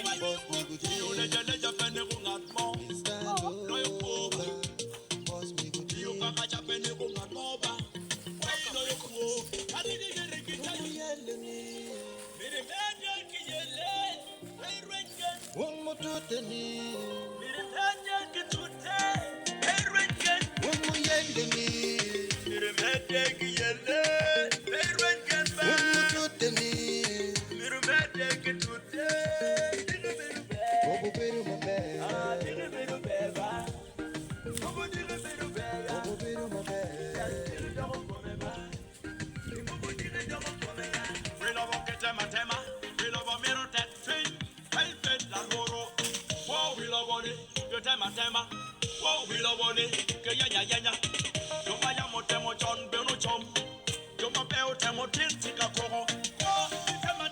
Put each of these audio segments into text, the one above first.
boss me go You let jail. your leg up and you go not more. Me stand over, boss me go You jail. can catch up and you go not more. Why you know you cool? I didn't get it. Don't yell me, Mere mende ki yele, hey rengen. one more to the knee. Mere mende ki tute, hey rengen. One more yell me, Mere mende ki yele, hey rengen ba. one more to the knee. Mere mende ki tute, diga beru be. Bobo beru my Ah, bed, diga beru be ba. Bobo diga beru be ya. bobo beru my Ya bed. diga dogo kome ba. Bobo diga dogo kome ya. We love ke tema, we love mero tet twin. Hey fet la goro. Whoa, we love it. Yo tema. Whoa, we love it. Ke ya. Yo vaya mo chon be no chom. Yo ma be o temo tin tika koro. Oh,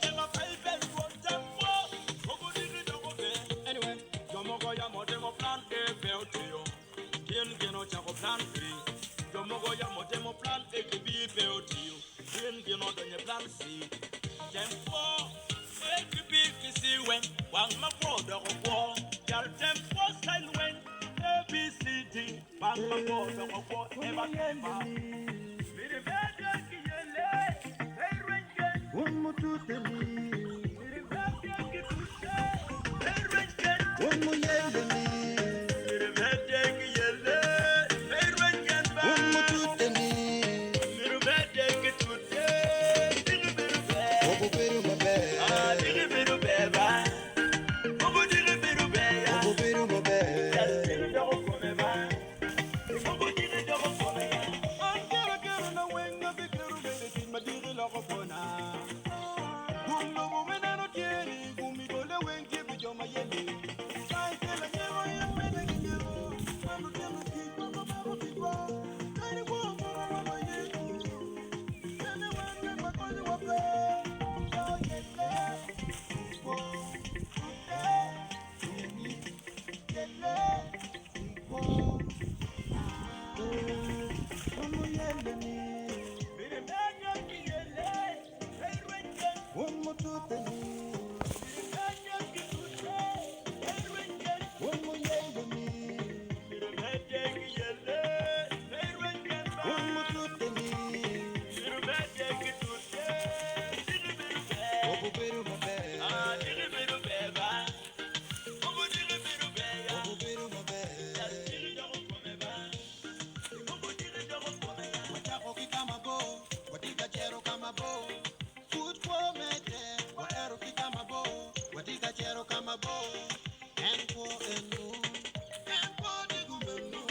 tema hey fet ro tempo. Bobo diga dogo be. Anyway, yo mo go ya mo demo plan A be o tio. Kien geno cha ko plan B. Yo mo go ya mo demo plan A ke B be o tio. Kien geno donye plan C. Tempo, make a big kissy when one my brother of war. Tell tempo style when A B C D. One my brother of war. Never ever. Mire vede que ele, hey rengen. One more to the knee. Mire vede que tu sei, hey rengen. One more yell me, Mire vede que ele, hey rengen ba. one more to the knee. Mire vede que tu sei, diga beru be. Bobo beru my Ah, bed, diga beru be ba. Bobo diga beru be ya. bobo beru my bed. One more yell me, one more to the knee. One more yell me, one more to the knee. Bobo beru my bed, bobo beru my bed. Wachako kama bo, watika chero kama bo. Football mete, waero kama bo, watika chero kama bo. Enko enu, enko digumenu.